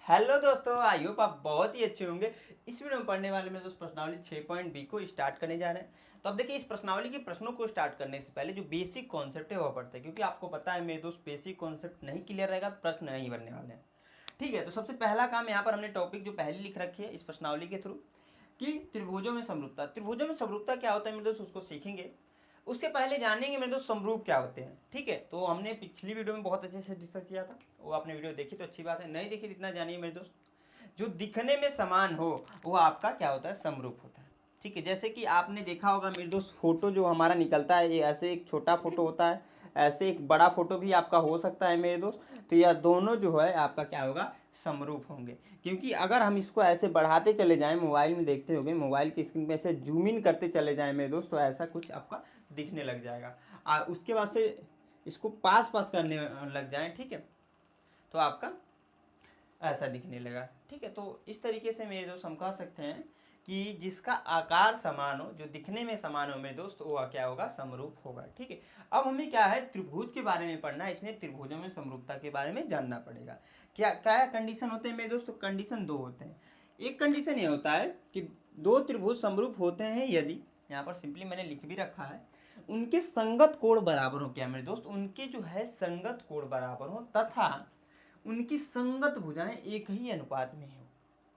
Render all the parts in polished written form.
Hello दोस्तों, I hope आप बहुत ही अच्छे होंगे। इस वीडियो में पढ़ने वाले में दोस्त प्रश्नावली 6.b को स्टार्ट करने जा रहे हैं। तो अब देखिए, इस प्रश्नावली के प्रश्नों को स्टार्ट करने से पहले जो बेसिक कॉन्सेप्ट है वह पढ़ते हैं, क्योंकि आपको पता है मेरे दोस्त बेसिक कॉन्सेप्ट नहीं क्लियर रहेगा तो प्रश्न नहीं बनने वाले हैं। ठीक है, तो सबसे पहला काम यहाँ पर हमने टॉपिक जो पहले लिख रखी है इस प्रश्नावली के थ्रू कि त्रिभुजों में समरूपता। त्रिभुजों में समरूपता क्या होता है मेरे दोस्त, उसको सीखेंगे। उसके पहले जानेंगे मेरे दोस्त समरूप क्या होते हैं। ठीक है, तो हमने पिछली वीडियो में बहुत अच्छे से डिस्कस किया था, वो आपने वीडियो देखी तो अच्छी बात है, नहीं देखी तो इतना जानिए मेरे दोस्त। जो दिखने में समान हो वो आपका क्या होता है, समरूप होता है। ठीक है, जैसे कि आपने देखा होगा मेरे दोस्त, फोटो जो हमारा निकलता है ये ऐसे एक छोटा फोटो होता है, ऐसे एक बड़ा फोटो भी आपका हो सकता है मेरे दोस्त। तो यह दोनों जो है आपका क्या होगा, समरूप होंगे। क्योंकि अगर हम इसको ऐसे बढ़ाते चले जाएं, मोबाइल में देखते होंगे, मोबाइल की स्क्रीन पे ऐसे जूम इन करते चले जाएं मेरे दोस्त, तो ऐसा कुछ आपका दिखने लग जाएगा। और उसके बाद से इसको पास पास करने लग जाएं, ठीक है, तो आपका ऐसा दिखने लगा। ठीक है, तो इस तरीके से मेरे दोस्त हम कह सकते हैं कि जिसका आकार समान हो, जो दिखने में समान हो मेरे दोस्त, वो क्या होगा, समरूप होगा। ठीक है, अब हमें क्या है, त्रिभुज के बारे में पढ़ना है, इसलिए त्रिभुजों में समरूपता के बारे में जानना पड़ेगा। क्या क्या कंडीशन होते हैं मेरे दोस्त, तो कंडीशन दो होते हैं। एक कंडीशन ये होता है कि दो त्रिभुज समरूप होते हैं यदि, यहाँ पर सिंपली मैंने लिख भी रखा है, उनके संगत कोण बराबर हो। क्या मेरे दोस्त, उनके जो है संगत कोण बराबर हो तथा उनकी संगत भुजाएं एक ही अनुपात में हो।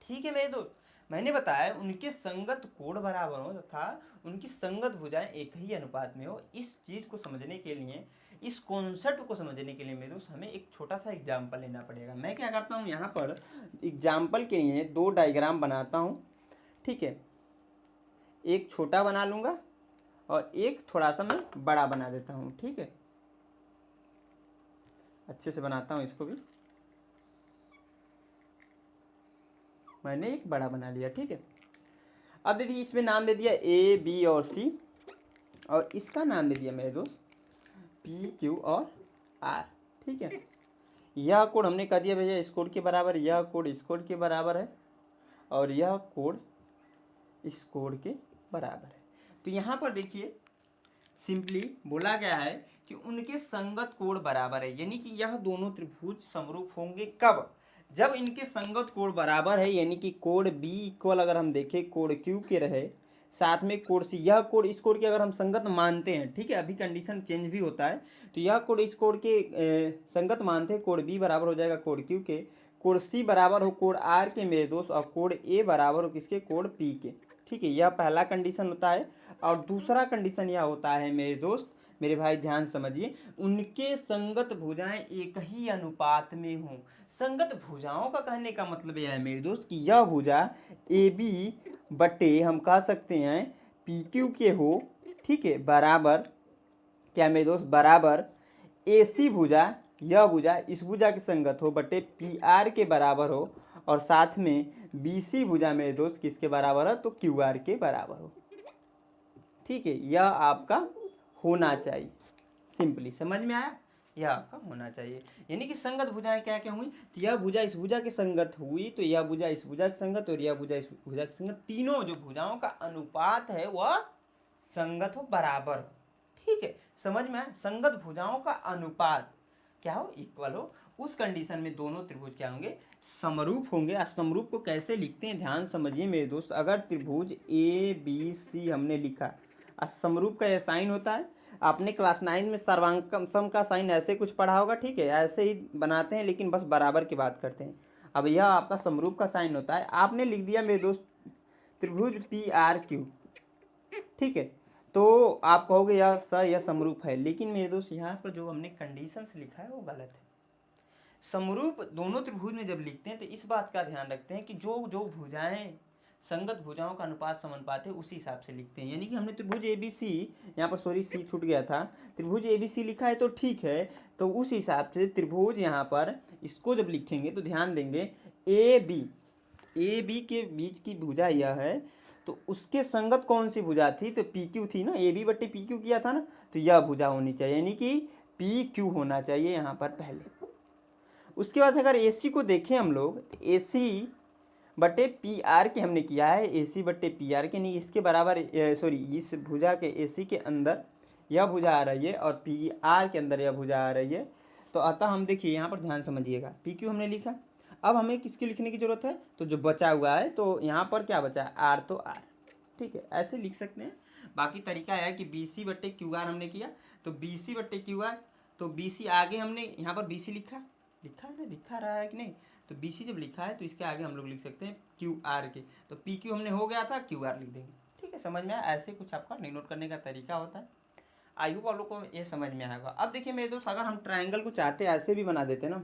ठीक है मेरे दोस्त, मैंने बताया उनके संगत कोण बराबर हो तथा उनकी संगत भुजाएं एक ही अनुपात में हो। इस चीज को समझने के लिए, इस कॉन्सेप्ट को समझने के लिए मेरे दोस्त हमें एक छोटा सा एग्जाम्पल लेना पड़ेगा। मैं क्या करता हूँ, यहाँ पर एग्जाम्पल के लिए दो डायग्राम बनाता हूँ। ठीक है, एक छोटा बना लूँगा और एक थोड़ा सा मैं बड़ा बना देता हूँ। ठीक है, अच्छे से बनाता हूँ इसको भी, मैंने एक बड़ा बना लिया। ठीक है, अब देखिए इसमें नाम दे दिया ए बी और सी, और इसका नाम दे दिया मेरे दोस्त पी क्यू और आर। ठीक है, यह कोड हमने कह दिया भैया इस कोड के बराबर, यह कोड इस कोड के बराबर है और यह कोड इस कोड के बराबर है। तो यहाँ पर देखिए सिंपली बोला गया है कि उनके संगत कोण बराबर है, यानी कि यह दोनों त्रिभुज समरूप होंगे कब, जब इनके संगत कोण बराबर है, यानी कि कोण बी इक्वल अगर हम देखें कोण क्यू के रहे, साथ में कोण सी, यह कोण इस कोण के अगर हम संगत मानते हैं, ठीक है, अभी कंडीशन चेंज भी होता है, तो यह कोण इस कोण के संगत मानते हैं, कोण बी बराबर हो जाएगा कोण क्यू के, कोण सी बराबर हो कोण आर के मेरे दोस्त, और कोण ए बराबर हो किसके, कोण पी के। ठीक है, यह पहला कंडीशन होता है। और दूसरा कंडीशन यह होता है मेरे दोस्त, मेरे भाई ध्यान समझिए, उनके संगत भुजाएं एक ही अनुपात में हों। संगत भुजाओं का कहने का मतलब यह है मेरे दोस्त कि यह भुजा ए बी बटे हम कह सकते हैं पी क्यू के हो। ठीक है, बराबर क्या मेरे दोस्त, बराबर ए सी भुजा, यह भुजा इस भुजा के संगत हो बटे पी आर के बराबर हो, और साथ में बी सी भुजा मेरे दोस्त किसके बराबर है, तो क्यू आर के बराबर हो। ठीक है, यह आपका होना चाहिए, सिंपली समझ में आया, यह आपका होना चाहिए। यानी कि संगत भुजाएं क्या क्या हुई, तो यह भुजा इस भुजा के संगत हुई, तो यह भुजा इस भुजा के संगत और यह भुजा इस भुजा के संगत, तीनों जो भुजाओं का अनुपात है वह संगत हो, बराबर हो। ठीक है, समझ में आया, संगत भुजाओं का अनुपात क्या हो, इक्वल हो, उस कंडीशन में दोनों त्रिभुज क्या होंगे, समरूप होंगे। असमरूप को कैसे लिखते हैं ध्यान समझिए मेरे दोस्त, अगर त्रिभुज ए बी सी हमने लिखा, असमरूप का यह साइन होता है, आपने क्लास 9 में सर्वांकम सम का साइन ऐसे कुछ पढ़ा होगा। ठीक है, ऐसे ही बनाते हैं लेकिन बस बराबर की बात करते हैं। अब यह आपका समरूप का साइन होता है, आपने लिख दिया मेरे दोस्त त्रिभुज पी आर क्यू। ठीक है, तो आप कहोगे यार सर यह समरूप है, लेकिन मेरे दोस्त यहाँ पर जो हमने कंडीशंस लिखा है वो गलत है। समरूप दोनों त्रिभुज में जब लिखते हैं तो इस बात का ध्यान रखते हैं कि जो जो भुजाएं संगत भुजाओं का अनुपात समानुपात है उसी हिसाब से लिखते हैं। यानी कि हमने त्रिभुज ए बी सी, यहाँ पर सॉरी सी छूट गया था, त्रिभुज ए बी सी लिखा है तो ठीक है, तो उस हिसाब से त्रिभुज यहाँ पर इसको जब लिखेंगे तो ध्यान देंगे ए बी के बीच की भुजा यह है, तो उसके संगत कौन सी भुजा थी, तो पी क्यू थी ना, ए बी बट्टे पी क्यू किया था ना, तो यह भुजा होनी चाहिए, यानी कि पी क्यू होना चाहिए यहाँ पर पहले। उसके बाद अगर ए सी को देखें हम लोग, ए सी बटे पी आर के हमने किया है, ए सी बटे पी आर के, नहीं इसके बराबर, सॉरी इस भुजा के ए सी के अंदर यह भुजा आ रही है और पी आर के अंदर यह भुजा आ रही है, तो अतः हम देखिए यहाँ पर ध्यान समझिएगा, पी क्यू हमने लिखा। अब हमें किसकी लिखने की ज़रूरत है, तो जो बचा हुआ है, तो यहाँ पर क्या बचा है, आर, तो आर, ठीक है, ऐसे लिख सकते हैं। बाकी तरीका है कि BC बट्टे QR हमने किया, तो BC बट्टे QR, तो BC आगे हमने यहाँ पर BC लिखा है ना, दिखा रहा है कि नहीं, तो BC जब लिखा है तो इसके आगे हम लोग लिख सकते हैं QR के, तो PQ हमने हो गया था, QR लिख देंगे, ठीक है, समझ में आया। ऐसे कुछ आपका नोट करने का तरीका होता है। आई होप आप लोग को ये समझ में आएगा। अब देखिए मेरे दोस्त, अगर हम ट्राइंगल को चाहते ऐसे भी बना देते ना,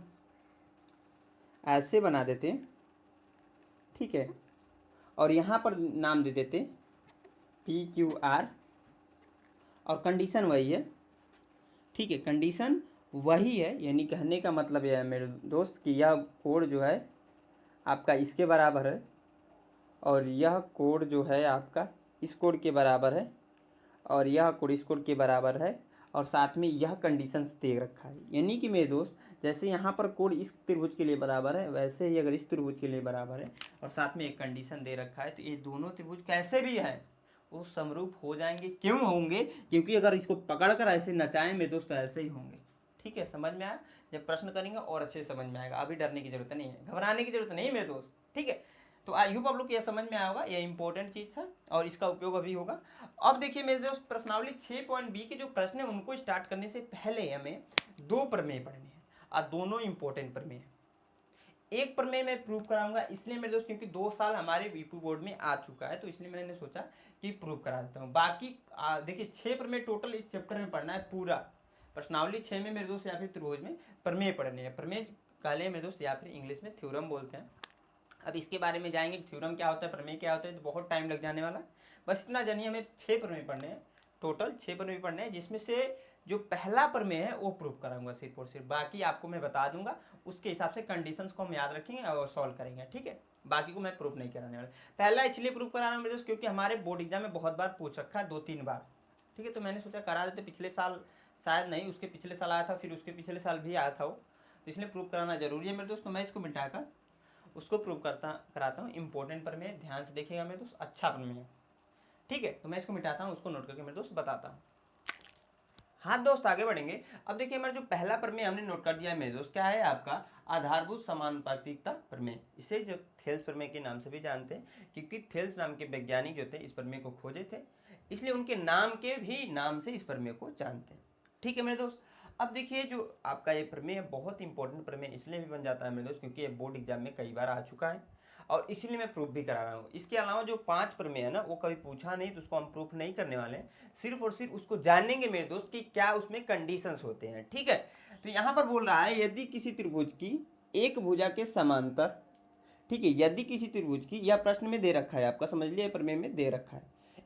ऐसे बना देते, ठीक है, और यहाँ पर नाम दे देते PQR, और कंडीशन वही है, ठीक है, कंडीशन वही है, यानी कहने का मतलब यह है मेरे दोस्त कि यह कोड जो है आपका इसके बराबर है, और यह कोड जो है आपका इस कोड के बराबर है, और यह कोड इस कोड के बराबर है, और साथ में यह कंडीशन दे रखा है। यानी कि मेरे दोस्त, जैसे यहाँ पर कोड इस त्रिभुज के लिए बराबर है, वैसे ही अगर इस त्रिभुज के लिए बराबर है और साथ में एक कंडीशन दे रखा है, तो ये दोनों त्रिभुज कैसे भी हैं वो समरूप हो जाएंगे। क्यों होंगे, क्योंकि अगर इसको पकड़कर ऐसे नचाएं मेरे दोस्त तो ऐसे ही होंगे, ठीक है, समझ में आया। जब प्रश्न करेंगे और अच्छे से समझ में आएगा, अभी डरने की जरूरत नहीं है, घबराने की जरूरत नहीं है मेरे दोस्त, ठीक है। तो आई होप आप लोग को यह समझ में आया होगा, ये इंपॉर्टेंट चीज़ है और इसका उपयोग अभी होगा। अब देखिए मेरे दोस्त, प्रश्नावली 6.B के जो प्रश्न है उनको स्टार्ट करने से पहले हमें 2 प्रमेय पढ़ने हैं, और दोनों इंपॉर्टेंट प्रमेय हैं। एक प्रमेय मैं प्रूव कराऊंगा, इसलिए मेरे दोस्त क्योंकि 2 साल हमारे वीपू बोर्ड में आ चुका है, तो इसलिए मैंने सोचा कि प्रूव करा देता हूँ। बाकी देखिए 6 प्रमेय टोटल इस चैप्टर में पढ़ना है पूरा। प्रश्नावली 6 में मेरे दोस्त या फिर त्रिभुज में प्रमेय पढ़ने हैं। प्रमेय कहले मेरे दोस्त या फिर इंग्लिश में थ्योरम बोलते हैं। अब इसके बारे में जाएंगे, थ्योरम क्या होता है, प्रमेय क्या होता है, तो बहुत टाइम लग जाने वाला है। बस इतना जानिए, हमें 6 प्रमेय पढ़ने हैं, टोटल 6 प्रमेय पढ़ने हैं, जिसमें से जो पहला प्रमेय है वो प्रूव कराऊंगा सिर्फ और सिर्फ। बाकी आपको मैं बता दूंगा, उसके हिसाब से कंडीशंस को हम याद रखेंगे और सॉल्व करेंगे, ठीक है। बाकी को मैं प्रूफ नहीं कराने वाला। पहला इसलिए प्रूफ करा रहा हूँ मेरे दोस्त क्योंकि हमारे बोर्ड एग्जाम में बहुत बार पूछ रखा है, 2-3 बार, ठीक है। तो मैंने सोचा करा देते, पिछले साल शायद नहीं, उसके पिछले साल आया था, फिर उसके पिछले साल भी आया था वो, तो इसलिए प्रूफ कराना जरूरी है मेरे दोस्त। तो मैं इसको मिटाकर उसको प्रूव कराता हूँ। इंपॉर्टेंट प्रमेय, ध्यान से देखिएगा मेरे दोस्त, अच्छा प्रमेय है, ठीक है। तो मैं इसको मिटाता हूँ, उसको नोट करके मेरे दोस्त बताता हूँ। हाँ दोस्त, आगे बढ़ेंगे। अब देखिए हमारा जो पहला प्रमेय हमने नोट कर दिया है मेरे दोस्त, क्या है आपका, आधारभूत समानुपातिकता प्रमेय। इसे जो थेल्स प्रमेय के नाम से भी जानते हैं, क्योंकि थेल्स नाम के वैज्ञानिक जो थे इस प्रमेय को खोजे थे, इसलिए उनके नाम के भी नाम से इस प्रमेय को जानते हैं, ठीक है मेरे दोस्त। अब देखिए जो आपका ये प्रमेय बहुत इंपॉर्टेंट प्रमेय इसलिए भी बन जाता है मेरे दोस्त क्योंकि ये बोर्ड एग्जाम में कई बार आ चुका है, और इसीलिए मैं प्रूफ भी करा रहा हूँ। इसके अलावा जो 5 प्रमेय है ना, वो कभी पूछा नहीं, तो उसको हम प्रूफ नहीं करने वाले हैं, सिर्फ और सिर्फ उसको जानेंगे मेरे दोस्त कि क्या उसमें कंडीशंस होते हैं, ठीक है। तो यहाँ पर बोल रहा है, यदि किसी त्रिभुज की एक भुजा के समांतर, ठीक है, यदि किसी त्रिभुज की, यह प्रश्न में दे रखा है आपका, समझ लिया, प्रमेय में दे रखा है,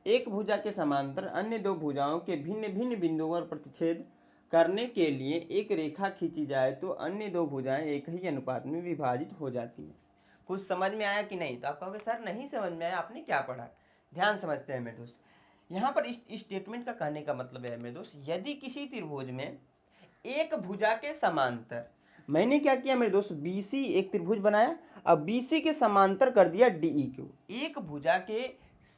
एक भुजा के समांतर अन्य 2 भुजाओं के भिन्न भिन्न बिंदुओं पर प्रतिच्छेद करने के लिए एक रेखा खींची जाए तो अन्य 2 भुजाएं एक ही अनुपात में विभाजित हो जाती हैं। कुछ समझ में आया कि नहीं, तो आप कहोगे सर नहीं समझ में आया, आपने क्या पढ़ा। ध्यान समझते हैं मेरे दोस्त। यहाँ पर इस स्टेटमेंट का कहने का मतलब है मेरे दोस्त, यदि किसी त्रिभुज में एक भुजा के समांतर, मैंने क्या किया मेरे दोस्त, BC एक त्रिभुज बनाया, अब BC के समांतर कर दिया DEQ। एक भुजा के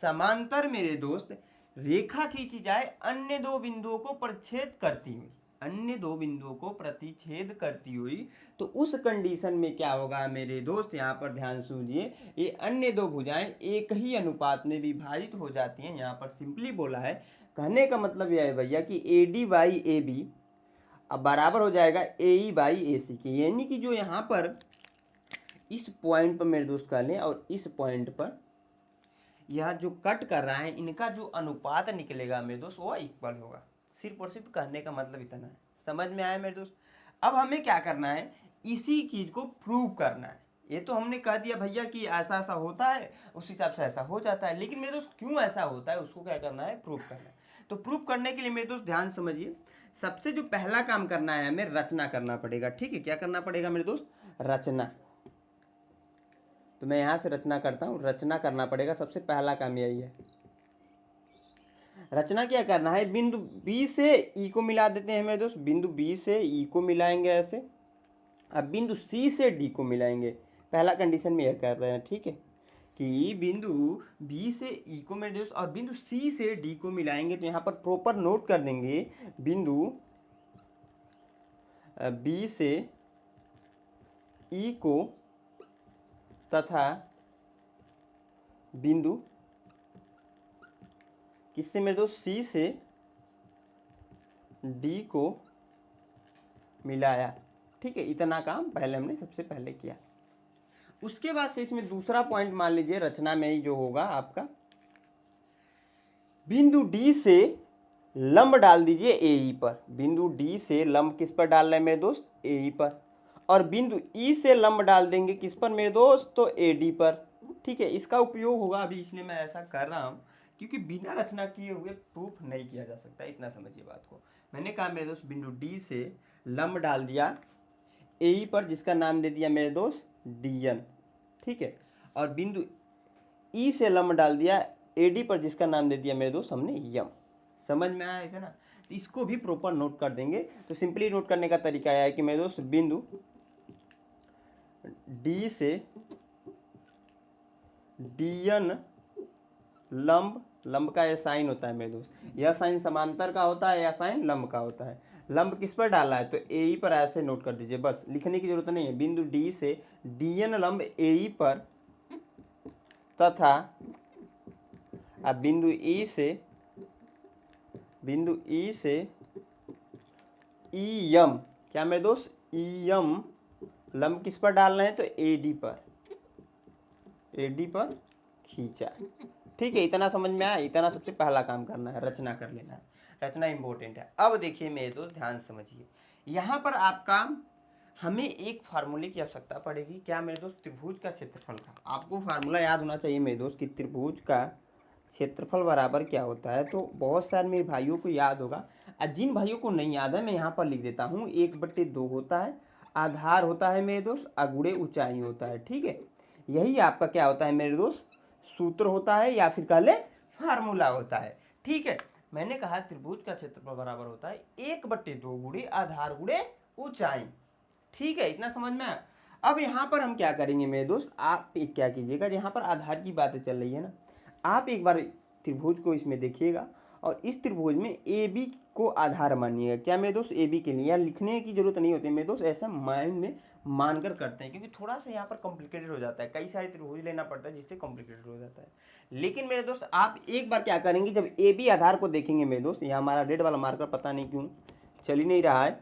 समांतर मेरे दोस्त रेखा खींची जाए अन्य 2 बिंदुओं को प्रतिच्छेद करती हुई, अन्य 2 बिंदुओं को प्रतिच्छेद करती हुई, तो उस कंडीशन में क्या होगा मेरे दोस्त, यहाँ पर ध्यान सुनिए, ये अन्य 2 भुजाएं एक ही अनुपात में विभाजित हो जाती हैं। यहाँ पर सिंपली बोला है, कहने का मतलब यह है भैया कि AD बाई AB अब बराबर हो जाएगा AE बाई AC के, यानी कि जो यहाँ पर इस पॉइंट पर मेरे दोस्त कह लें और इस पॉइंट पर यह जो कट कर रहा है, इनका जो अनुपात निकलेगा मेरे दोस्त वो इक्वल होगा। सिर्फ और सिर्फ कहने का मतलब इतना है, समझ में आया मेरे दोस्त। अब हमें क्या करना है, इसी चीज़ को प्रूव करना है। ये तो हमने कह दिया भैया कि ऐसा ऐसा होता है, उस हिसाब से ऐसा हो जाता है, लेकिन मेरे दोस्त क्यों ऐसा होता है उसको क्या करना है, प्रूव करना है। तो प्रूव करने के लिए मेरे दोस्त ध्यान समझिए, सबसे जो पहला काम करना है हमें रचना करना पड़ेगा, ठीक है। क्या करना पड़ेगा मेरे दोस्त, रचना। तो मैं यहाँ से रचना करता हूँ, रचना करना पड़ेगा, सबसे पहला काम यही है। रचना क्या करना है, बिंदु B से E को मिला देते हैं मेरे दोस्त, बिंदु B से E को मिलाएंगे ऐसे, अब बिंदु C से D को मिलाएंगे। पहला कंडीशन में यह कर रहे हैं, ठीक है, कि बिंदु B से E को मेरे दोस्त और बिंदु C से D को मिलाएंगे। तो यहाँ पर प्रॉपर नोट कर देंगे, बिंदु B से E को तथा बिंदु किससे मेरे दोस्त सी से डी को मिलाया। ठीक है, इतना काम पहले हमने सबसे पहले किया। उसके बाद से इसमें दूसरा पॉइंट मान लीजिए रचना में ही जो होगा आपका, बिंदु डी से लंब डाल दीजिए ए ई पर। बिंदु डी से लंब किस पर डाल रहे हैं मेरे दोस्त, ए ई पर। और बिंदु ई से लंब डाल देंगे किस पर मेरे दोस्त, तो ए डी पर। ठीक है, इसका उपयोग होगा, अभी इसलिए मैं ऐसा कर रहा हूँ क्योंकि बिना रचना किए हुए प्रूफ नहीं किया जा सकता, इतना समझिए बात को। मैंने कहा मेरे दोस्त बिंदु डी से लंब डाल दिया ए ई पर, जिसका नाम दे दिया मेरे दोस्त डी एन। ठीक है, और बिंदु ई से लंब डाल दिया ए डी पर, जिसका नाम दे दिया मेरे दोस्त हमने यम। समझ में आया था ना, तो इसको भी प्रॉपर नोट कर देंगे। तो सिंपली नोट करने का तरीका यह है कि मेरे दोस्त बिंदु डी से डी एन लंब का यह साइन होता है मेरे दोस्त, यह साइन समांतर का होता है, यह साइन लंब का होता है। लंब किस पर डाला है, तो ए ई पर, ऐसे नोट कर दीजिए, बस लिखने की जरूरत नहीं है। बिंदु डी से डी एन लंब ए ई पर तथा अब बिंदु ई से ई एम, क्या मेरे दोस्त, ई एम लंब किस पर डाल रहे हैं, तो ए डी पर खींचा। ठीक है, इतना समझ में आया। इतना सबसे पहला काम करना है, रचना कर लेना है, रचना इंपॉर्टेंट है। अब देखिए मेरे दोस्त ध्यान समझिए, यहाँ पर आपका हमें एक फार्मूले की आवश्यकता पड़ेगी। क्या मेरे दोस्त, त्रिभुज का क्षेत्रफल का। आपको फार्मूला याद होना चाहिए मेरे दोस्त कि त्रिभुज का क्षेत्रफल बराबर क्या होता है। तो बहुत सारे मेरे भाइयों को याद होगा, और जिन भाइयों को नहीं याद है मैं यहाँ पर लिख देता हूँ। 1/2 होता है, आधार होता है मेरे दोस्त, अगुड़े ऊंचाई होता है। ठीक है, यही आपका क्या होता है मेरे दोस्त, सूत्र होता है, या फिर कह ले फार्मूला होता है। ठीक है, मैंने कहा त्रिभुज का क्षेत्रफल बराबर होता है 1/2 गुणे आधार गुणे ऊंचाई। ठीक है, इतना समझ में आया। अब यहाँ पर हम क्या करेंगे मेरे दोस्त, आप एक क्या कीजिएगा, यहाँ पर आधार की बातें चल रही है ना, आप एक बार त्रिभुज को इसमें देखिएगा और इस त्रिभुज में ए बी को आधार मानिएगा। क्या मेरे दोस्त, ए बी के लिए, या लिखने की जरूरत नहीं होती मेरे दोस्त, ऐसा माइंड में मानकर करते हैं, क्योंकि थोड़ा सा यहाँ पर कॉम्प्लिकेटेड हो जाता है, कई सारे त्रिभुज लेना पड़ता है जिससे कॉम्प्लिकेटेड हो जाता है। लेकिन मेरे दोस्त आप एक बार क्या करेंगे, जब ए बी आधार को देखेंगे मेरे दोस्त, यहाँ हमारा रेड वाला मार्कर पता नहीं क्यों चल ही नहीं रहा है,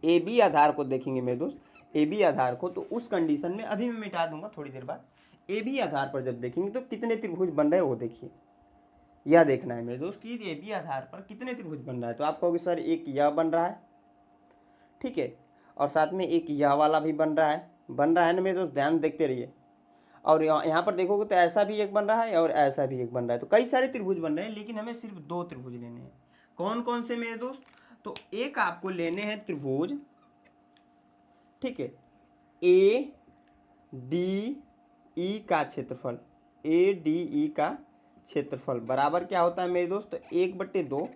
ए बी आधार को देखेंगे मेरे दोस्त, ए बी आधार को, तो उस कंडीशन में अभी मैं मिटा दूंगा थोड़ी देर बाद। ए बी आधार पर जब देखेंगे तो कितने त्रिभुज बन रहे हैं वो देखिए, यह देखना है मेरे दोस्त कि ए बी आधार पर कितने त्रिभुज बन रहा है। तो आप कहोगे सर एक यह बन रहा है, ठीक है, और साथ में एक यह वाला भी बन रहा है ना मेरे दोस्त, ध्यान देखते रहिए। और यहाँ पर देखोगे तो ऐसा भी एक बन रहा है और ऐसा भी एक बन रहा है, तो कई सारे त्रिभुज बन रहे हैं, लेकिन हमें सिर्फ 2 त्रिभुज लेने हैं। कौन कौन से मेरे दोस्त, तो एक आपको लेने हैं त्रिभुज, ठीक है, ए डी ई का क्षेत्रफल, ए डी ई का क्षेत्रफल बराबर क्या होता है मेरे दोस्त, 1/2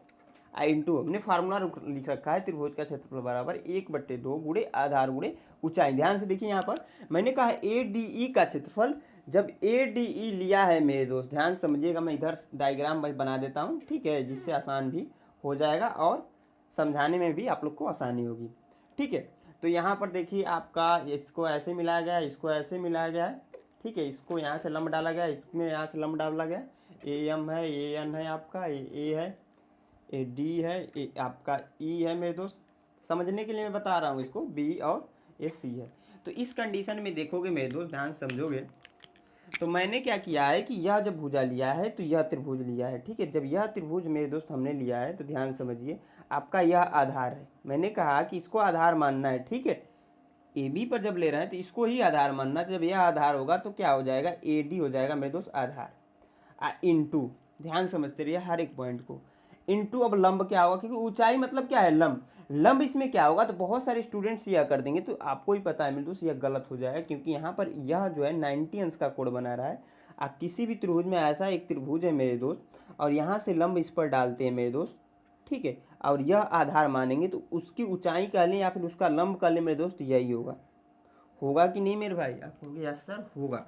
इंटू, हमने फार्मूला लिख रखा है, त्रिभुज का क्षेत्रफल बराबर 1/2 गुणे आधार गुणे ऊंचाई। ध्यान से देखिए, यहाँ पर मैंने कहा ए डी ई का क्षेत्रफल, जब ए डी ई लिया है मेरे दोस्त, ध्यान समझिएगा, मैं इधर डायग्राम बना देता हूँ, ठीक है, जिससे आसान भी हो जाएगा और समझाने में भी आप लोग को आसानी होगी। ठीक है, तो यहाँ पर देखिए आपका इसको ऐसे मिलाया गया है, इसको ऐसे मिलाया गया है, ठीक है, इसको यहाँ से लंब डाला गया, इसमें यहाँ से लंब डाला गया, ए एम है, ए एन है आपका, ए है, ए डी है, ए आपका ई है मेरे दोस्त, समझने के लिए मैं बता रहा हूँ इसको, बी और ए सी है। तो इस कंडीशन में देखोगे मेरे दोस्त, ध्यान समझोगे, तो मैंने क्या किया है कि यह जब भुजा लिया है तो यह त्रिभुज लिया है। ठीक है, जब यह त्रिभुज मेरे दोस्त हमने लिया है तो ध्यान समझिए, आपका यह आधार है, मैंने कहा कि इसको आधार मानना है। ठीक है, ए बी पर जब ले रहे हैं तो इसको ही आधार मानना, जब यह आधार होगा तो क्या हो जाएगा, ए डी हो जाएगा मेरे दोस्त आधार, इंटू, ध्यान समझते रहिए हर एक पॉइंट को, इंटू अब लंब क्या होगा, क्योंकि ऊंचाई मतलब क्या है, लंब इसमें क्या होगा, तो बहुत सारे स्टूडेंट्स यह कर देंगे, तो आपको ही पता है मेरे दोस्त यह गलत हो जाएगा, क्योंकि यहाँ पर यह जो है 90 अंश का कोण बना रहा है। आप किसी भी त्रिभुज में, ऐसा एक त्रिभुज है मेरे दोस्त, और यहाँ से लंब इस पर डालते हैं मेरे दोस्त, ठीक है, और यह आधार मानेंगे, तो उसकी ऊंचाई कह लें या फिर उसका लंब कह लें मेरे दोस्त, यही होगा कि नहीं मेरे भाई, आप कहोगे यस सर होगा,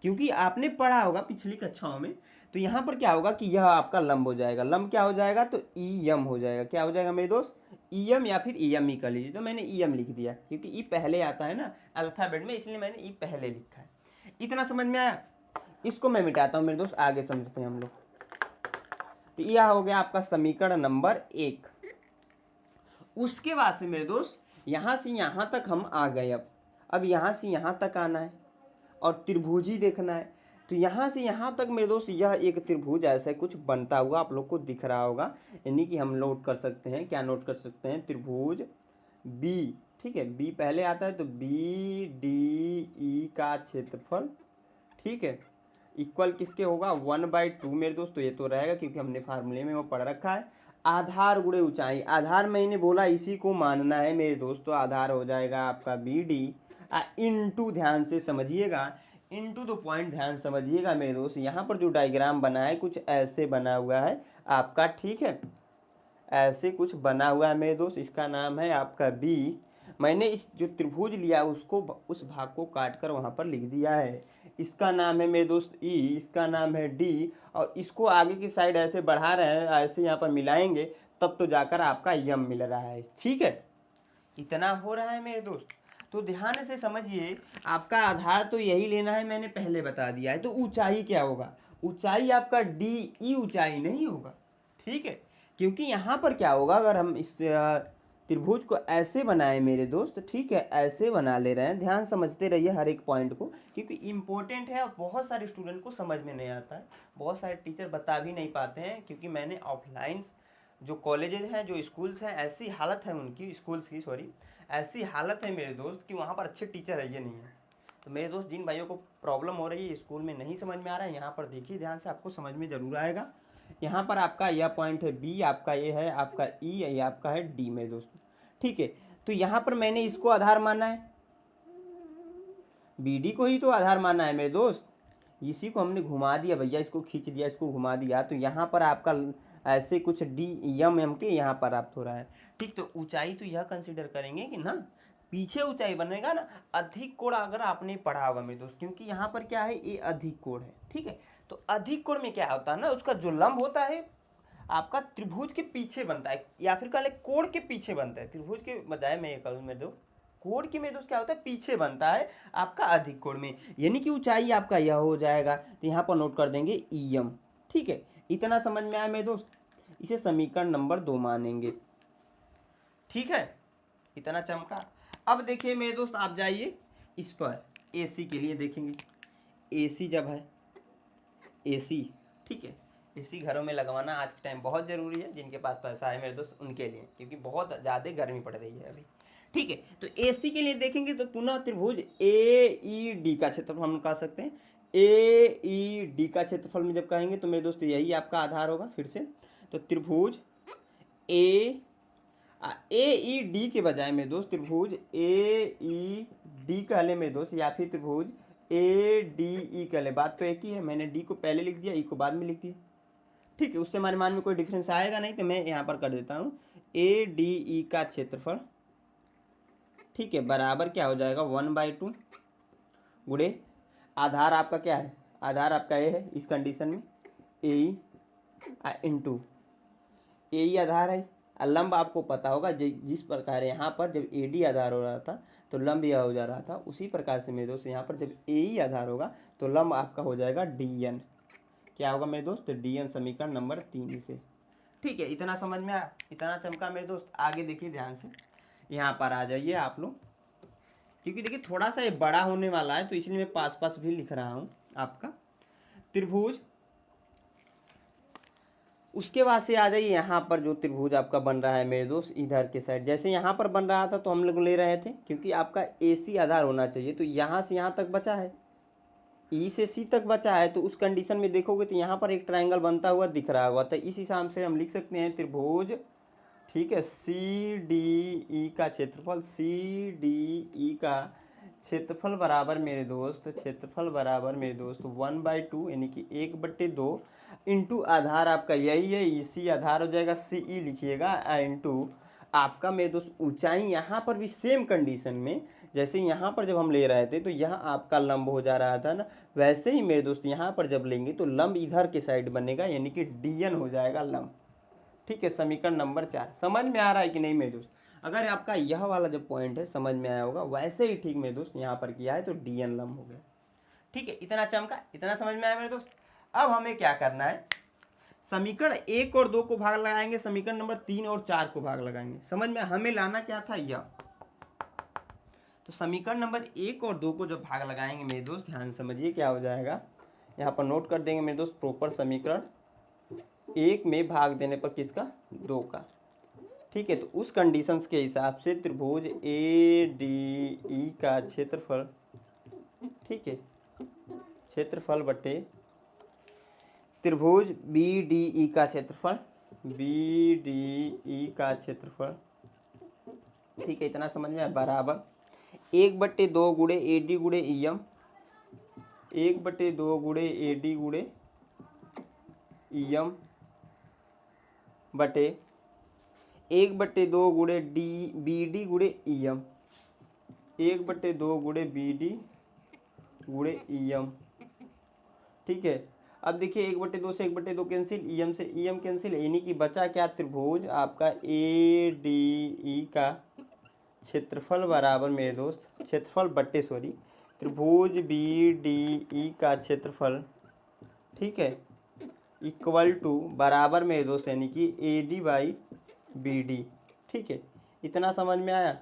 क्योंकि आपने पढ़ा होगा पिछली कक्षाओं में। तो यहाँ पर क्या होगा कि यह आपका लंब हो जाएगा, लंब क्या हो जाएगा, तो ई एम हो जाएगा, क्या हो जाएगा मेरे दोस्त, ई एम या फिर ई एम ही कर लीजिए। तो मैंने ई एम लिख दिया क्योंकि ई पहले आता है ना अल्फाबेट में, इसलिए मैंने ई पहले लिखा है। इतना समझ में आया। इसको मैं मिटाता हूँ मेरे दोस्त, आगे समझते हैं हम लोग। तो यह हो गया आपका समीकरण नंबर 1। उसके बाद से मेरे दोस्त यहाँ से यहाँ तक हम आ गए। अब यहाँ से यहाँ तक आना है और त्रिभुज ही देखना है। तो यहाँ से यहाँ तक मेरे दोस्त यह एक त्रिभुज ऐसा कुछ बनता हुआ आप लोग को दिख रहा होगा, यानी कि हम नोट कर सकते हैं, क्या नोट कर सकते हैं, त्रिभुज बी। ठीक है, बी पहले आता है, तो बी डी ई का क्षेत्रफल, ठीक है, इक्वल किसके होगा, 1/2 मेरे दोस्त। तो ये तो रहेगा क्योंकि हमने फार्मूले में वो पढ़ रखा है। आधार गुणे ऊंचाई, आधार मैंने बोला इसी को मानना है मेरे दोस्त। तो आधार हो जाएगा आपका बी डी इंटू, ध्यान से समझिएगा, इनटू द पॉइंट, ध्यान समझिएगा मेरे दोस्त। यहाँ पर जो डायग्राम बना है कुछ ऐसे बना हुआ है आपका, ठीक है, ऐसे कुछ बना हुआ है मेरे दोस्त। इसका नाम है आपका बी। मैंने इस जो त्रिभुज लिया उसको, उस भाग को काट कर वहाँ पर लिख दिया है। इसका नाम है मेरे दोस्त ई, इसका नाम है डी, और इसको आगे की साइड ऐसे बढ़ा रहे हैं, ऐसे यहाँ पर मिलाएंगे तब तो जाकर आपका यम मिल रहा है। ठीक है, इतना हो रहा है मेरे दोस्त। तो ध्यान से समझिए, आपका आधार तो यही लेना है, मैंने पहले बता दिया है। तो ऊंचाई क्या होगा, ऊंचाई आपका डी ई ऊंचाई नहीं होगा, ठीक है, क्योंकि यहाँ पर क्या होगा, अगर हम इस त्रिभुज को ऐसे बनाए मेरे दोस्त, ठीक है, ऐसे बना ले रहे हैं, ध्यान समझते रहिए हर एक पॉइंट को, क्योंकि इम्पोर्टेंट है और बहुत सारे स्टूडेंट को समझ में नहीं आता है, बहुत सारे टीचर बता भी नहीं पाते हैं, क्योंकि मैंने ऑफलाइन जो कॉलेजेस हैं, जो स्कूल्स हैं, ऐसी हालत है उनकी, स्कूल्स की सॉरी, ऐसी हालत है मेरे दोस्त कि वहाँ पर अच्छे टीचर है ये नहीं है। तो मेरे दोस्त, जिन भाइयों को प्रॉब्लम हो रही है, स्कूल में नहीं समझ में आ रहा है, यहाँ पर देखिए ध्यान से, आपको समझ में ज़रूर आएगा। यहाँ पर आपका यह पॉइंट है बी, आपका ये है आपका ई, ये आपका है डी मेरे दोस्त, ठीक है। तो यहाँ पर मैंने इसको आधार माना है, बी डी को ही तो आधार माना है मेरे दोस्त। इसी को हमने घुमा दिया भैया, इसको खींच दिया, इसको घुमा दिया, तो यहाँ पर आपका ऐसे कुछ डी यम एम के यहाँ पर प्राप्त हो रहा है। ठीक, तो ऊंचाई तो यह कंसीडर करेंगे कि ना पीछे ऊंचाई बनेगा ना, अधिक कोण अगर आपने पढ़ा होगा मेरे दोस्त, क्योंकि यहाँ पर क्या है, ये अधिक कोण है, ठीक है। तो अधिक कोण में क्या होता है ना, उसका जो लंब होता है आपका त्रिभुज के पीछे बनता है, या फिर कह ले कोण के पीछे बनता है। त्रिभुज के बजाय मैं ये कहूँ मेरे दोस्त, कोण के में दोस्त क्या होता है, पीछे बनता है आपका अधिक कोण में, यानी कि ऊंचाई आपका यह हो जाएगा। तो यहाँ पर नोट कर देंगे ई एम, ठीक है। इतना समझ में आया मेरे दोस्त, इसे समीकरण नंबर 2 मानेंगे, ठीक है, इतना चमका। अब देखिए मेरे दोस्त, आप जाइए इस पर एसी के लिए देखेंगे। एसी जब है, एसी, ठीक है, एसी घरों में लगवाना आज के टाइम बहुत ज़रूरी है, जिनके पास पैसा है मेरे दोस्त उनके लिए, क्योंकि बहुत ज़्यादा गर्मी पड़ रही है अभी, ठीक है। तो एसी के लिए देखेंगे तो पुनः त्रिभुज ए ई डी का क्षेत्रफल हम कह सकते हैं। ए ई डी का क्षेत्रफल में जब कहेंगे तो मेरे दोस्त यही आपका आधार होगा। फिर से तो त्रिभुज ए ई डी के बजाय मेरे दोस्त त्रिभुज ए ई डी कह ले मेरे दोस्त, या फिर त्रिभुज ए डी ई कह ले, बात तो एक ही है। मैंने डी को पहले लिख दिया, ई को बाद में लिख दिया, ठीक है, उससे हमारे मान में कोई डिफरेंस आएगा नहीं, तो मैं यहाँ पर कर देता हूँ ए डी ई का क्षेत्रफल, ठीक है, बराबर क्या हो जाएगा 1/2 गुणे आधार आपका क्या है, आधार आपका ए है इस कंडीशन में, ए इंटू ए ही आधार है। लंब आपको पता होगा जिस प्रकार यहाँ पर जब ए डी आधार हो रहा था तो लंब यह हो जा रहा था, उसी प्रकार से मेरे दोस्त यहाँ पर जब ए ही आधार होगा तो लंब आपका हो जाएगा डी एन। क्या होगा मेरे दोस्त, डी एन, समीकरण नंबर 3 से, ठीक है। इतना समझ में आया, इतना चमका मेरे दोस्त। आगे देखिए ध्यान से, यहाँ पर आ जाइए आप लोग, क्योंकि देखिए थोड़ा सा ये बड़ा होने वाला है तो इसलिए मैं पास पास भी लिख रहा हूँ आपका त्रिभुज। उसके बाद से आ जाइए यहाँ पर जो त्रिभुज आपका बन रहा है मेरे दोस्त इधर के साइड, जैसे यहाँ पर बन रहा था तो हम लोग ले रहे थे, क्योंकि आपका ए सी आधार होना चाहिए, तो यहाँ से यहाँ तक बचा है, ई से सी तक बचा है, तो उस कंडीशन में देखोगे तो यहाँ पर एक ट्रायंगल बनता हुआ दिख रहा होगा। तो इस हिसाब से हम लिख सकते हैं त्रिभुज, ठीक है, सी डी ई का क्षेत्रफल, सी डी ई का क्षेत्रफल बराबर मेरे दोस्त, क्षेत्रफल बराबर मेरे दोस्त 1/2 यानी कि 1/2 इंटू आधार आपका यही है, इसी आधार हो जाएगा, सी ई लिखिएगा, इंटू आपका मेरे दोस्त ऊंचाई। यहाँ पर भी सेम कंडीशन में, जैसे यहाँ पर जब हम ले रहे थे तो यहाँ आपका लंब हो जा रहा था ना, वैसे ही मेरे दोस्त यहाँ पर जब लेंगे तो लंब इधर के साइड बनेगा, यानी कि डी एन हो जाएगा लंब, ठीक है। समीकरण नंबर 4 समझ में आ रहा है कि नहीं मेरे दोस्त? अगर आपका यह वाला जो पॉइंट है समझ में आया होगा, वैसे ही ठीक मेरे दोस्त यहाँ पर किया है तो डी एन लंब हो गया, ठीक है, इतना चमका, इतना समझ में आया मेरे दोस्त। अब हमें क्या करना है, समीकरण 1 और 2 को भाग लगाएंगे, समीकरण नंबर 3 और 4 को भाग लगाएंगे। समझ में, हमें लाना क्या था, यह। तो समीकरण नंबर 1 और 2 को जब भाग लगाएंगे मेरे दोस्त, ध्यान समझिए क्या हो जाएगा। यहाँ पर नोट कर देंगे मेरे दोस्त, प्रॉपर समीकरण 1 में भाग देने पर किसका, 2 का। ठीक है, तो उस कंडीशंस के हिसाब से त्रिभुज ए डी ई का क्षेत्रफल, ठीक है, क्षेत्रफल बटे त्रिभुज बी डी ई का क्षेत्रफल, बी डी ई का क्षेत्रफल, ठीक है, इतना समझ में आया, बराबर 1/2 गुणे ए डी गुणे ई एम, 1/2 गुणे ए डी गुणे ई एम बटे 1/2 गुणे डी बी डी गुणे ई एम, 1/2 गुणे बी डी गुणे ई एम। ठीक है, अब देखिए 1/2 से 1/2 कैंसिल, ई एम से ई एम कैंसिल, यानी कि बचा क्या, त्रिभुज आपका ए डी ई का क्षेत्रफल बराबर मेरे दोस्त, क्षेत्रफल बट्टे सॉरी, त्रिभुज बी डी ई का क्षेत्रफल, ठीक है, इक्वल टू बराबर मेरे दोस्त, यानी कि A D by B D. ठीक है, इतना समझ में आया।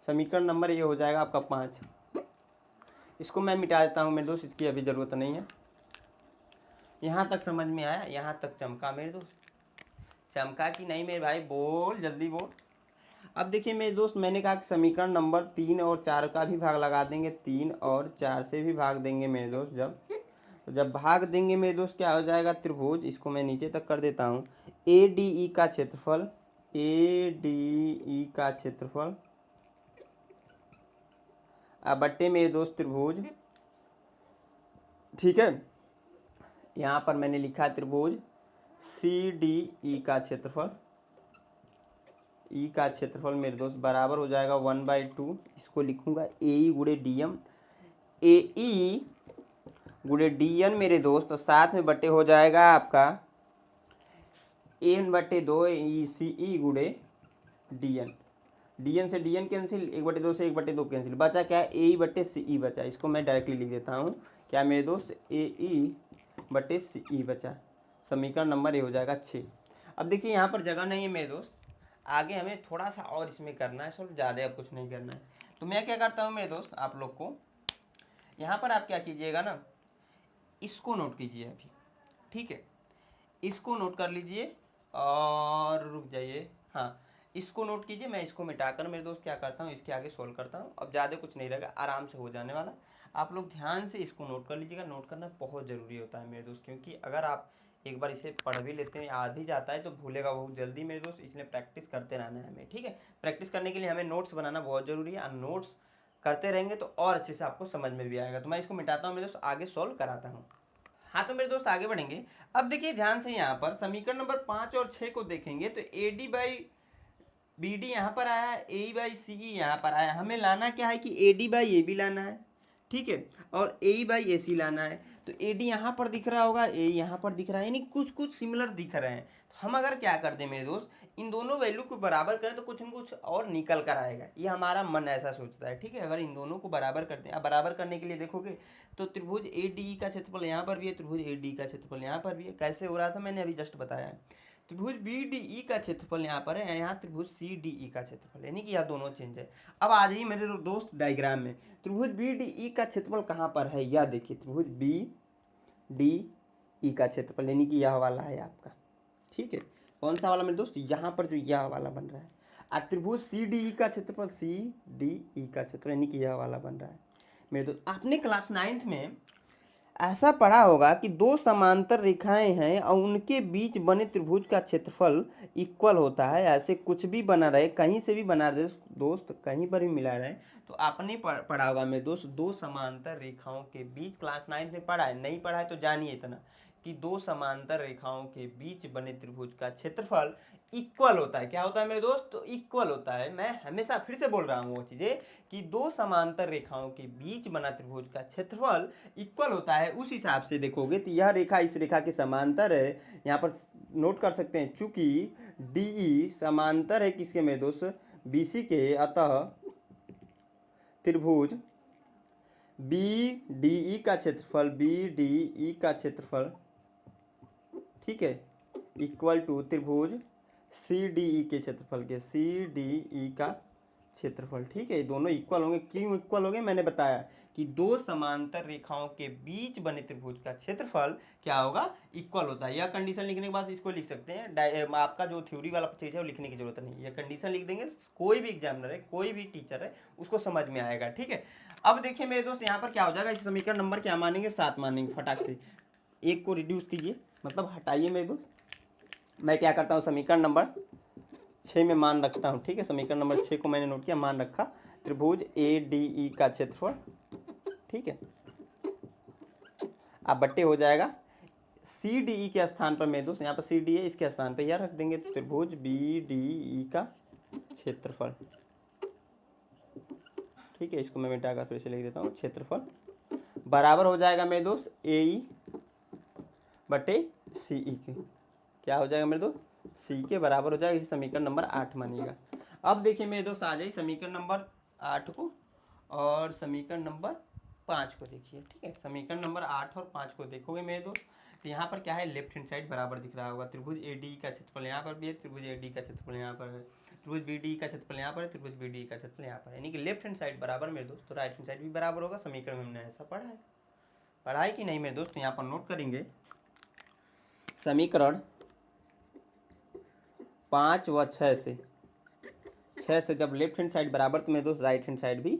समीकरण नंबर ये हो जाएगा आपका 5। इसको मैं मिटा देता हूँ मेरे दोस्त, इसकी अभी ज़रूरत नहीं है। यहाँ तक समझ में आया, यहाँ तक चमका मेरे दोस्त, चमका कि नहीं मेरे भाई, बोल जल्दी बोल। अब देखिए मेरे दोस्त, मैंने कहा कि समीकरण नंबर 3 और 4 का भी भाग लगा देंगे, 3 और 4 से भी भाग देंगे मेरे दोस्त। जब भाग देंगे मेरे दोस्त क्या हो जाएगा, त्रिभुज, इसको मैं नीचे तक कर देता हूँ, ए डी ई का क्षेत्रफल, ए डी ई का क्षेत्रफल बट्टे मेरे दोस्त त्रिभुज, ठीक है, यहाँ पर मैंने लिखा त्रिभुज सी डी ई का क्षेत्रफल, ई का क्षेत्रफल मेरे दोस्त बराबर हो जाएगा 1/2, इसको लिखूंगा ए ई गुणे डी एम, ए ई गुणे डी एन मेरे दोस्त, तो साथ में बटे हो जाएगा आपका n/2 ई सी ई गुणे डी एन, डी एन से डी एन कैंसिल, 1/2 से 1/2 कैंसिल, बचा क्या, ए ई बटे सी ई बचा। इसको मैं डायरेक्टली लिख देता हूँ, क्या मेरे दोस्त, ए ई बटे सी ई बचा। समीकरण नंबर ये हो जाएगा 6। अब देखिए यहाँ पर जगह नहीं है मेरे दोस्त, आगे हमें थोड़ा सा और इसमें करना है, सिर्फ ज़्यादा अब कुछ नहीं करना है। तो मैं क्या करता हूँ मेरे दोस्त, आप लोग को यहाँ पर आप क्या कीजिएगा ना, इसको नोट कीजिए अभी, ठीक है, इसको नोट कर लीजिए और रुक जाइए, हाँ इसको नोट कीजिए। मैं इसको मिटाकर मेरे दोस्त क्या करता हूँ, इसके आगे सोल्व करता हूँ। अब ज़्यादा कुछ नहीं रहेगा, आराम से हो जाने वाला। आप लोग ध्यान से इसको नोट कर लीजिएगा, नोट करना बहुत ज़रूरी होता है मेरे दोस्त, क्योंकि अगर आप एक बार इसे पढ़ भी लेते हैं, याद ही जाता है, तो भूलेगा बहुत जल्दी मेरे दोस्त, इसलिए प्रैक्टिस करते रहना है हमें। ठीक है, प्रैक्टिस करने के लिए हमें नोट्स बनाना बहुत ज़रूरी है, और नोट्स करते रहेंगे तो और अच्छे से आपको समझ में भी आएगा। तो मैं इसको मिटाता हूँ मेरे दोस्त, आगे सॉल्व कराता हूँ। हाँ तो मेरे दोस्त आगे बढ़ेंगे। अब देखिए ध्यान से, यहाँ पर समीकरण नंबर 5 और 6 को देखेंगे तो A D by B D यहाँ पर आया है, ए बाई सी ई यहाँ पर आया। हमें लाना क्या है कि A D by A B लाना है, ठीक है, और ए बाई ए सी लाना है। तो ए डी यहाँ पर दिख रहा होगा, ए यहाँ पर दिख रहा है, यानी कुछ कुछ सिमिलर दिख रहे हैं। तो हम अगर क्या कर दें मेरे दोस्त, इन दोनों वैल्यू को बराबर करें तो कुछ न कुछ और निकल कर आएगा, ये हमारा मन ऐसा सोचता है। ठीक है, अगर इन दोनों को बराबर करते हैं, अब बराबर करने के लिए देखोगे तो त्रिभुज ए डी का क्षेत्रफल यहाँ पर भी है, त्रिभुज ए डी का क्षेत्रफल यहाँ पर भी है। कैसे हो रहा था मैंने अभी जस्ट बताया है। त्रिभुज बी डी ई का क्षेत्रफल यहाँ पर है, यहाँ त्रिभुज सी डी ई का क्षेत्रफल, यानी कि यह दोनों चेंज है। अब आ जाइए मेरे दोस्त डायग्राम में, त्रिभुज बी डी ई का क्षेत्रफल कहाँ पर है, यह देखिए, त्रिभुज बी डी ई का क्षेत्रफल, यानी कि यह वाला है आपका। ठीक है, कौन सा वाला मेरे दोस्त, यहाँ पर जो यह वाला बन रहा है। और त्रिभुज सी डी ई का क्षेत्रफल, सी डी ई का क्षेत्रफल, यानी कि यह वाला बन रहा है मेरे दोस्त। आपने क्लास 9th में ऐसा पढ़ा होगा कि दो समांतर रेखाएं हैं और उनके बीच बने त्रिभुज का क्षेत्रफल इक्वल होता है। ऐसे कुछ भी बना रहे, कहीं से भी बना रहे दोस्त, कहीं पर भी मिला रहे, तो आपने पढ़ा होगा मेरे दोस्त, दो समांतर रेखाओं के बीच, क्लास 9th में पढ़ा है, नहीं पढ़ा है तो जानिए इतना कि दो समांतर रेखाओं के बीच बने त्रिभुज का क्षेत्रफल इक्वल होता है। क्या होता है मेरे दोस्त, तो इक्वल होता है। मैं हमेशा फिर से बोल रहा हूँ वो चीज़ें कि दो समांतर रेखाओं के बीच बना त्रिभुज का क्षेत्रफल इक्वल होता है। उस हिसाब से देखोगे तो यह रेखा इस रेखा के समांतर है, यहाँ पर नोट कर सकते हैं, चूंकि डी ई समांतर है किसके मेरे दोस्त, बी सी के, अतः त्रिभुज बी डी ई का क्षेत्रफल, बी डी ई का क्षेत्रफल, ठीक है, इक्वल टू त्रिभुज सी डी ई के क्षेत्रफल के, सी डी ई का क्षेत्रफल, ठीक है। ये दोनों इक्वल होंगे। क्यों इक्वल होंगे, मैंने बताया कि दो समांतर रेखाओं के बीच बने त्रिभुज का क्षेत्रफल क्या होगा, इक्वल होता है। यह कंडीशन लिखने के बाद इसको लिख सकते हैं। आपका जो थ्योरी वाला चीज है वो लिखने की जरूरत नहीं, यह कंडीशन लिख देंगे, कोई भी एग्जामिनर है, कोई भी टीचर है, उसको समझ में आएगा, ठीक है। अब देखिए मेरे दोस्त, यहाँ पर क्या हो जाएगा, इस समीकरण नंबर क्या मानेंगे, 7 मानेंगे। फटाक से एक को रिड्यूस कीजिए, मतलब हटाइए मेरे दोस्त। मैं क्या करता हूँ, समीकरण नंबर 6 में मान रखता हूँ, ठीक है। समीकरण नंबर 6 को मैंने नोट किया, मान रखा, त्रिभुज ए डी ई का क्षेत्रफल, ठीक है। अब बट्टे हो जाएगा सी डी ई के स्थान पर मेरे दोस्त, यहाँ पर सी डी है, इसके स्थान पर यह रख देंगे, त्रिभुज बी डी ई का क्षेत्रफल, ठीक है। इसको मैं मिटाकर फिर से लिख देता हूँ, क्षेत्रफल बराबर हो जाएगा मेरे दोस्त ए ई बटे सी ई के। क्या हो जाएगा मेरे दोस्त, सी के बराबर हो जाएगा। इसी समीकरण नंबर 8 मानिएगा। अब देखिए मेरे दोस्त, आ जाइए समीकरण नंबर 8 को और समीकरण नंबर 5 को देखिए, ठीक है। समीकरण नंबर 8 और 5 को देखोगे मेरे दोस्त, तो यहाँ पर क्या है, लेफ्ट हैंड साइड बराबर दिख रहा होगा। त्रिभुज ए डी का क्षेत्रफल यहाँ पर भी है, त्रिभुज ए डी का क्षेत्रफल यहाँ पर है, त्रिभुज बी डी का क्षेत्रफल यहाँ पर है, त्रिभुज बी डी का क्षेत्रफल यहाँ पर है, यानी कि लेफ्ट हैंड साइड बराबर मेरे दोस्त, तो राइट हैंड साइड भी बराबर होगा। समीकरण में हमने ऐसा पढ़ा है, पढ़ा है कि नहीं मेरे दोस्त, यहाँ पर नोट करेंगे। समीकरण 5 व 6 से जब लेफ्ट हैंड साइड बराबर, तो मेरे दोस्त राइट हैंड साइड भी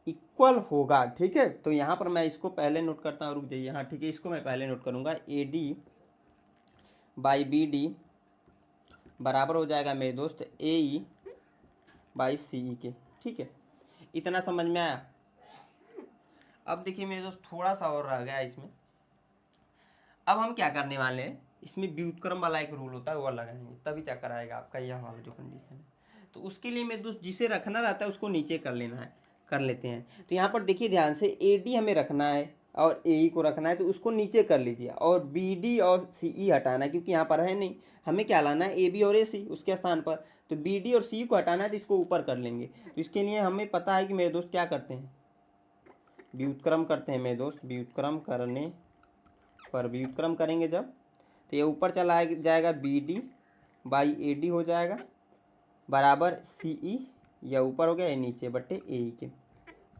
इक्वल होगा, ठीक है। तो यहाँ पर मैं इसको पहले नोट करता हूँ, रुक जाइए, हाँ ठीक है, इसको मैं पहले नोट करूँगा। A D by B D बराबर हो जाएगा मेरे दोस्त ए ई बाई सी ई के, ठीक है। इतना समझ में आया। अब देखिए मेरे दोस्त, थोड़ा सा और रह गया इसमें। अब हम क्या करने वाले हैं, इसमें व्युत्क्रम वाला एक रूल होता है, वो लगाएंगे, तभी क्या कराएगा आपका यह वाला जो कंडीशन है। तो उसके लिए मेरे दोस्त, जिसे रखना रहता है उसको नीचे कर लेना है, कर लेते हैं। तो यहाँ पर देखिए ध्यान से, ए डी हमें रखना है और ए ई को रखना है, तो उसको नीचे कर लीजिए, और बी डी और सी ई हटाना है, क्योंकि यहाँ पर है नहीं। हमें क्या लाना है, ए बी और ए सी उसके स्थान पर। तो बी डी और सी को हटाना है, तो इसको ऊपर कर लेंगे। तो इसके लिए हमें पता है कि मेरे दोस्त क्या करते हैं, व्युत्क्रम करते हैं मेरे दोस्त। व्युत्क्रम करने पर, व्युत्क्रम करेंगे जब, तो ये ऊपर चला जाएगा, B D by A D हो जाएगा बराबर सी ई, या ऊपर हो गया, या नीचे बट्टे ए ई के,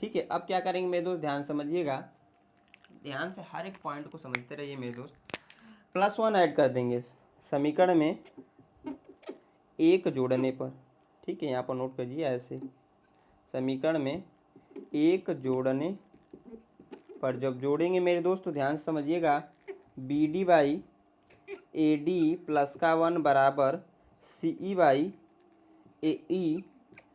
ठीक है। अब क्या करेंगे मेरे दोस्त, ध्यान समझिएगा, ध्यान से हर एक पॉइंट को समझते रहिए मेरे दोस्त। +1 ऐड कर देंगे समीकरण में 1 जोड़ने पर, ठीक है। यहाँ पर नोट कीजिए ऐसे, समीकरण में 1 जोड़ने पर जब जोड़ेंगे मेरे दोस्त, तो ध्यान से समझिएगा, B D by A D plus का 1 बराबर सी ई बाई ए ई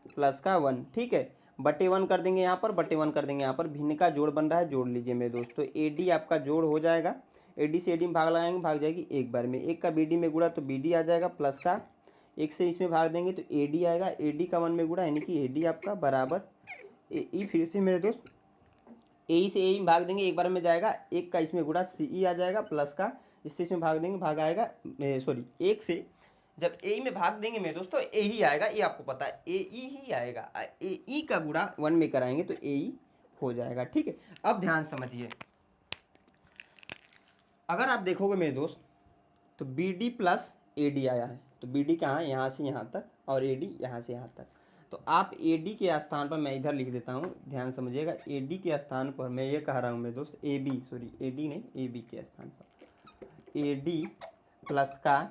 प्लस का 1, ठीक है। बटे 1 कर देंगे यहाँ पर, बटे 1 कर देंगे यहाँ पर, भिन्न का जोड़ बन रहा है, जोड़ लीजिए मेरे दोस्त। तो ए डी आपका जोड़ हो जाएगा, ए डी से ए डी में भाग लगाएंगे, भाग जाएगी एक बार में, 1 का बी डी में गुड़ा तो बी डी आ जाएगा, प्लस का 1 से इसमें भाग देंगे तो ए डी आएगा, ए डी का 1 में गुड़ा, यानी कि ए डी आपका बराबर ए ई, फिर से मेरे दोस्त ए ई से ए ई में भाग देंगे, एक बार में जाएगा, 1 का इसमें गुड़ा सी ई आ जाएगा, प्लस का इससे इसमें भाग देंगे, भाग आएगा, सॉरी 1 से जब ए ई में भाग देंगे मेरे दोस्तों, ए ही आएगा, ये आपको पता है, ए ई ही आएगा। ए ई का गुणा 1 में कराएंगे तो ए ई हो जाएगा, ठीक है। अब ध्यान समझिए, अगर आप देखोगे मेरे दोस्त, तो B D plus A D आया है, तो बी डी कहाँ है, यहाँ से यहाँ तक, और ए डी यहाँ से यहाँ तक। तो आप ए डी के स्थान पर, मैं इधर लिख देता हूँ, ध्यान समझिएगा, ए डी के स्थान पर मैं ये कह रहा हूँ मेरे दोस्त, A B, sorry A D नहीं, ए बी के स्थान पर ए डी प्लस का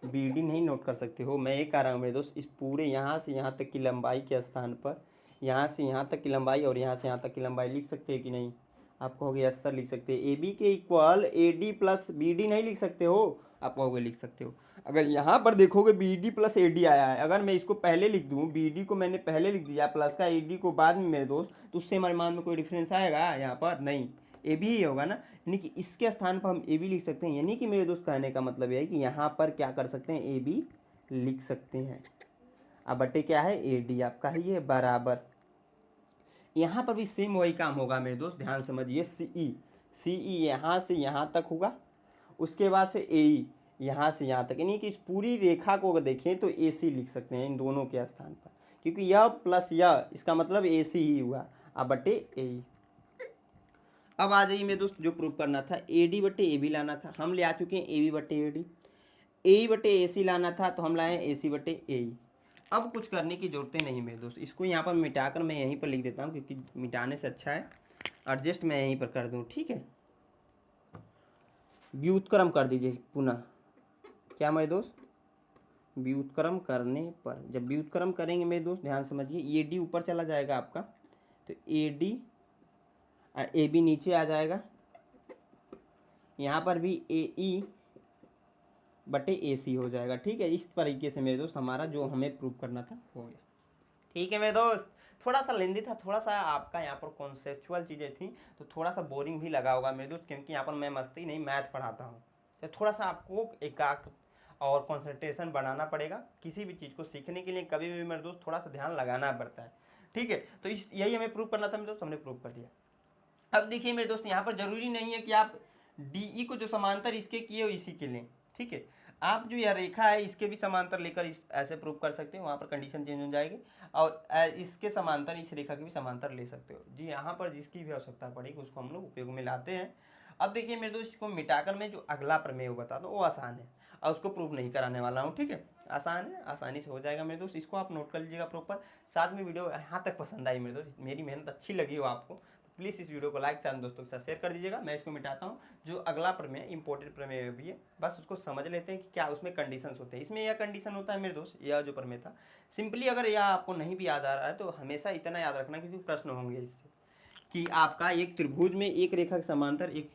बी डी नहीं नोट कर सकते हो, मैं ये कह रहा हूँ मेरे दोस्त, इस पूरे यहाँ से यहाँ तक की लंबाई के स्थान पर, यहाँ से यहाँ तक की लंबाई और यहाँ से यहाँ तक की लंबाई लिख सकते हैं कि नहीं, आप कहोगे यस सर लिख सकते हैं। ए बी के equal A D plus B D नहीं लिख सकते हो, आप कहोगे लिख सकते हो। अगर यहाँ पर देखोगे B D plus A D आया है, अगर मैं इसको पहले लिख दूँ, बी डी को मैंने पहले लिख दिया, प्लस का ए डी को बाद में मेरे दोस्त, तो उससे हमारे मान में कोई डिफरेंस आएगा यहाँ पर, नहीं, ए बी ही होगा ना, यानी कि इसके स्थान पर हम ए बी लिख सकते हैं। यानी कि मेरे दोस्त कहने का मतलब यह है कि यहाँ पर क्या कर सकते हैं, ए बी लिख सकते हैं। अब बटे क्या है, ए डी आपका ही है बराबर, यहाँ पर भी सेम वही काम होगा मेरे दोस्त, ध्यान समझिए, सी ई यहाँ से यहाँ तक होगा, उसके बाद से ए ई यहाँ से यहाँ तक, यानी कि इस पूरी रेखा को अगर देखें तो ए सी लिख सकते हैं इन दोनों के स्थान पर, क्योंकि यह प्लस यह, इसका मतलब ए सी ही हुआ, अब बटे ए ई, अब आ जाइए मेरे दोस्त, जो प्रूव करना था ए डी बटे ए बी लाना था, हम ले आ चुके हैं ए बी बटे ए डी। ए बटे ए सी लाना था तो हम लाए ए सी बटे ए। अब कुछ करने की जरूरत नहीं मेरे दोस्त, इसको यहाँ पर मिटाकर मैं यहीं पर लिख देता हूँ, क्योंकि मिटाने से अच्छा है एडजस्ट मैं यहीं पर कर दूँ, ठीक है। व्युत्क्रम कर दीजिए पुनः, क्या मेरे दोस्त, व्युत्क्रम करने पर, जब व्युत्क्रम करेंगे मेरे दोस्त ध्यान समझिए, ये डी ऊपर चला जाएगा आपका, तो ए डी ए बी नीचे आ जाएगा, यहाँ पर भी ए ई बटे ए सी हो जाएगा, ठीक है। इस तरीके से मेरे दोस्त हमारा जो हमें प्रूव करना था हो गया, ठीक है मेरे दोस्त। थोड़ा सा लेंदी था, थोड़ा सा आपका यहाँ पर कॉन्सेप्चुअल चीज़ें थी, तो थोड़ा सा बोरिंग भी लगा होगा मेरे दोस्त, क्योंकि यहाँ पर मैं मस्ती नहीं मैथ पढ़ाता हूँ, तो थोड़ा सा आपको एकाग्र और कंसंट्रेशन बनाना पड़ेगा किसी भी चीज़ को सीखने के लिए। कभी भी मेरे दोस्त थोड़ा सा ध्यान लगाना पड़ता है, ठीक है। तो इस यही हमें प्रूव करना था मेरे दोस्त, हमने प्रूव कर दिया। अब देखिए मेरे दोस्त, यहाँ पर जरूरी नहीं है कि आप डी को जो समांतर इसके किए हो इसी के लिए, ठीक है। आप जो यह रेखा है इसके भी समांतर लेकर ऐसे प्रूव कर सकते हो, वहाँ पर कंडीशन चेंज हो जाएगी, और इसके समांतर इस रेखा के भी समांतर ले सकते हो जी। यहाँ पर जिसकी भी आवश्यकता पड़ेगी उसको हम लोग उपयोग में लाते हैं। अब देखिए मेरे दोस्त, इसको मिटाकर मैं जो अगला प्रमेय बता दो वो आसान है, और उसको प्रूव नहीं कराने वाला हूँ, ठीक है। आसान है, आसानी से हो जाएगा मेरे दोस्त, इसको आप नोट कर लीजिएगा प्रॉपर। साथ में वीडियो यहाँ तक पसंद आई मेरे दोस्त, मेरी मेहनत अच्छी लगी हो आपको, प्लीज़ इस वीडियो को लाइक साथ दोस्तों के साथ शेयर कर दीजिएगा। मैं इसको मिटाता हूँ, जो अगला प्रमेय इंपॉर्टेंट प्रमेय भी है, बस उसको समझ लेते हैं कि क्या उसमें कंडीशंस होते हैं। इसमें यह कंडीशन होता है मेरे दोस्त, यह जो प्रमेय था सिंपली, अगर यह आपको नहीं भी याद आ रहा है तो हमेशा इतना याद रखना, क्योंकि प्रश्न होंगे इससे, कि आपका एक त्रिभुज में एक रेखा के समांतर एक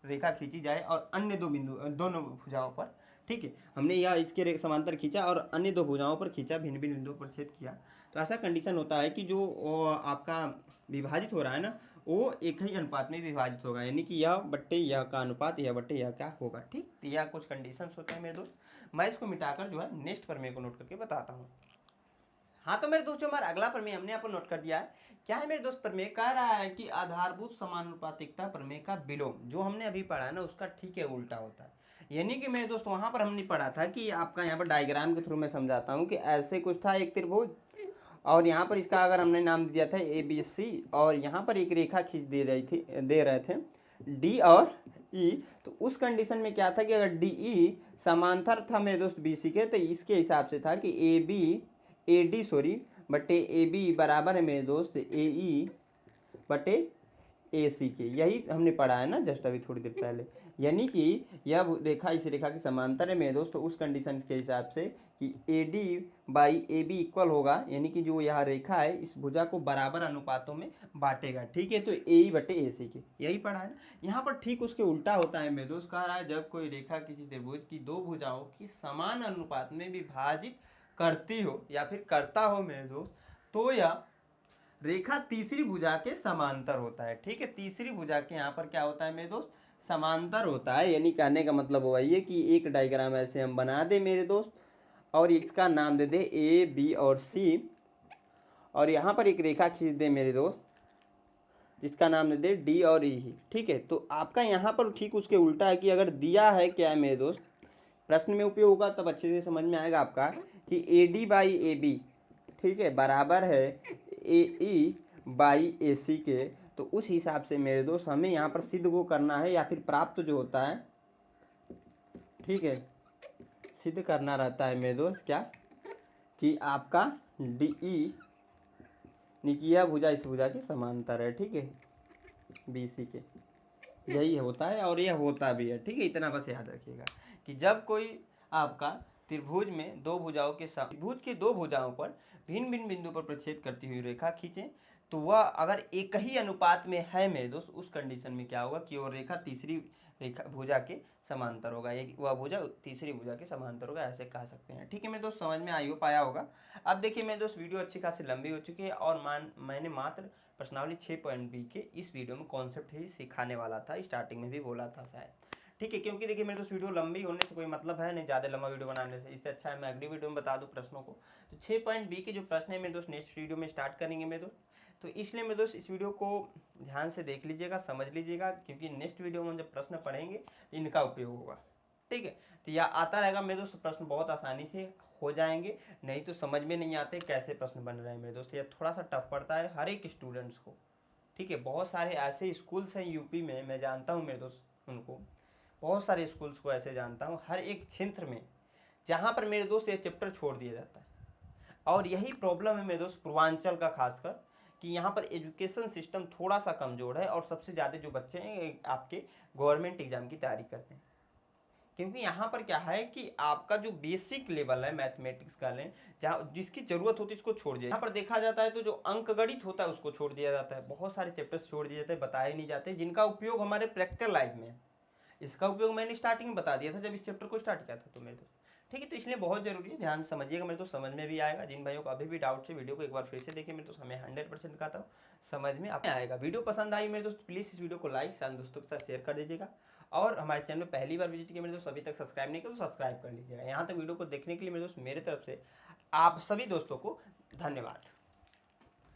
रेखा खींची जाए और अन्य दो बिंदु दोनों भुजाओं पर, ठीक है, हमने यह इसके समांतर खींचा और अन्य दो भुजाओं पर खींचा, भिन्न भिन्न बिंदुओं पर छेद किया, तो ऐसा कंडीशन होता है कि जो आपका विभाजित हो रहा है ना, वो एक ही अनुपात में विभाजित होगा, यानी कि यह बट्टे यह का अनुपात यह बट्टे यह क्या होगा, ठीक। तो यह कुछ कंडीशंस होते हैं मेरे दोस्त। मैं इसको मिटाकर जो है नेक्स्ट प्रमेय को नोट करके बताता हूँ। हाँ तो मेरे दोस्त, जो हमारा अगला प्रमेय हमने यहाँ पर नोट कर दिया है, क्या है मेरे दोस्त, प्रमेय कह रहा है कि आधारभूत समानुपातिकता प्रमेय का विलोम, जो हमने अभी पढ़ा है ना उसका ठीक है उल्टा होता है। यानी कि मेरे दोस्त वहाँ पर हमने पढ़ा था कि आपका यहाँ पर डायग्राम के थ्रू मैं समझाता हूँ कि ऐसे कुछ था एक त्रिभुज, और यहाँ पर इसका अगर हमने नाम दिया था ए बी सी, और यहाँ पर एक रेखा खींच दे रहे थे डी और ई, तो उस कंडीशन में क्या था कि अगर डी ई समांतर था मेरे दोस्त बी सी के, तो इसके हिसाब से था कि ए डी बटे ए बी बराबर है मेरे दोस्त ए ई बटे ए सी के। यही हमने पढ़ा है ना जस्ट अभी थोड़ी देर पहले, यानी कि यह रेखा इस रेखा के समांतर है मेरे दोस्त, तो उस कंडीशन के हिसाब से कि A D by A B equal होगा, यानी कि जो यह रेखा है इस भुजा को बराबर अनुपातों में बांटेगा, ठीक है। तो ए ई बटे ए सी के, यही पढ़ा है ना। यहाँ पर ठीक उसके उल्टा होता है मेरे दोस्त, कह रहा है जब कोई रेखा किसी त्रिभुज की दो भुजाओं की समान अनुपात में विभाजित करती हो या फिर करता हो मेरे दोस्त, तो यह रेखा तीसरी भुजा के समांतर होता है, ठीक है। तीसरी भुजा के यहाँ पर क्या होता है मेरे दोस्त, समांतर होता है। यानी कहने का मतलब वही है कि एक डायग्राम ऐसे हम बना दे मेरे दोस्त, और इसका नाम दे दे ए बी और सी, और यहाँ पर एक रेखा खींच दे मेरे दोस्त जिसका नाम दे दे डी और ई, ठीक है। तो आपका यहाँ पर ठीक उसके उल्टा है कि अगर दिया है क्या है मेरे दोस्त, प्रश्न में उपयोग होगा तब अच्छे से समझ में आएगा आपका, कि A D by A B, ठीक है, बराबर है ए ई बाई ए सी के, तो उस हिसाब से मेरे दोस्त हमें यहाँ पर सिद्ध को करना है, या फिर प्राप्त जो होता है, ठीक है, सिद्ध करना रहता है मेरे दोस्त क्या, कि आपका डी ई निकिया भुजा इस भुजा के समांतर है, ठीक है, बी सी के, यही होता है और यह होता भी है, ठीक है। इतना बस याद रखिएगा कि जब कोई आपका त्रिभुज में दो भुजाओं के त्रिभुज की दो भुजाओं पर भिन्न भिन्न बिंदु पर प्रक्षेद करती हुई रेखा खींचे, तो वह अगर एक ही अनुपात में है मेरे दोस्त, उस कंडीशन में क्या होगा कि वो रेखा तीसरी रेखा भुजा के समांतर होगा, वह भुजा तीसरी भुजा के समांतर होगा, ऐसे कह सकते हैं, ठीक है मेरे दोस्त। समझ में आई हो पाया होगा। अब देखिए मेरे दोस्त, वीडियो अच्छी खासी लंबी हो चुकी है, और मैंने मात्र प्रश्नावली 6.b के इस वीडियो में कॉन्सेप्ट ही सिखाने वाला था, स्टार्टिंग में भी बोला था शायद, ठीक है। क्योंकि देखिए मेरे दोस्त, वीडियो लंबी होने से कोई मतलब है नहीं, ज़्यादा लंबा वीडियो बनाने से, इससे अच्छा है मैं अगली वीडियो में बता दूं प्रश्नों को। तो 6.b के जो प्रश्न है मेरे दोस्त नेक्स्ट वीडियो में स्टार्ट करेंगे मेरे दोस्त, तो इसलिए मेरे दोस्त इस वीडियो को ध्यान से देख लीजिएगा, समझ लीजिएगा, क्योंकि नेक्स्ट वीडियो में जब प्रश्न पढ़ेंगे इनका उपयोग होगा, ठीक है। तो यह आता रहेगा मेरे दोस्त, प्रश्न बहुत आसानी से हो जाएंगे, नहीं तो समझ में नहीं आते कैसे प्रश्न बन रहे हैं मेरे दोस्त, यह थोड़ा सा टफ पड़ता है हर एक स्टूडेंट्स को, ठीक है। बहुत सारे ऐसे स्कूल्स हैं यूपी में, मैं जानता हूँ मेरे दोस्त उनको, बहुत सारे स्कूल्स को ऐसे जानता हूँ हर एक क्षेत्र में, जहाँ पर मेरे दोस्त ये चैप्टर छोड़ दिया जाता है। और यही प्रॉब्लम है मेरे दोस्त पूर्वांचल का खासकर, कि यहाँ पर एजुकेशन सिस्टम थोड़ा सा कमज़ोर है और सबसे ज़्यादा जो बच्चे हैं आपके गवर्नमेंट एग्जाम की तैयारी करते हैं। क्योंकि यहाँ पर क्या है कि आपका जो बेसिक लेवल है मैथमेटिक्स का लें, जहाँ जिसकी ज़रूरत होती है इसको छोड़ दिया। यहाँ पर देखा जाता है तो जो अंक गणित होता है उसको छोड़ दिया जाता है, बहुत सारे चैप्टर्स छोड़ दिए जाते हैं, बताए नहीं जाते, जिनका उपयोग हमारे प्रैक्टिकल लाइफ में है। इसका उपयोग मैंने स्टार्टिंग में बता दिया था जब इस चैप्टर को स्टार्ट किया था तो मेरे दोस्त, ठीक है। तो इसलिए बहुत जरूरी है, ध्यान से समझिएगा मेरे दोस्त, समझ में भी आएगा। जिन भाइयों को अभी भी डाउट है वीडियो को एक बार फिर से देखिए मेरे दोस्त, हमें 100% कहता हूँ समझ में आएगा। वीडियो पसंद आई मेरे दोस्त प्लीज़ इस वीडियो को लाइक सारे दोस्तों के साथ शेयर कर दीजिएगा। और हमारे चैनल में पहली बार विजिट किया मेरे दोस्त, अभी तक सब्सक्राइब नहीं किया तो सब्सक्राइब कर लीजिएगा। यहाँ तक वीडियो को देखने के लिए मेरे दोस्त मेरे तरफ से आप सभी दोस्तों को धन्यवाद।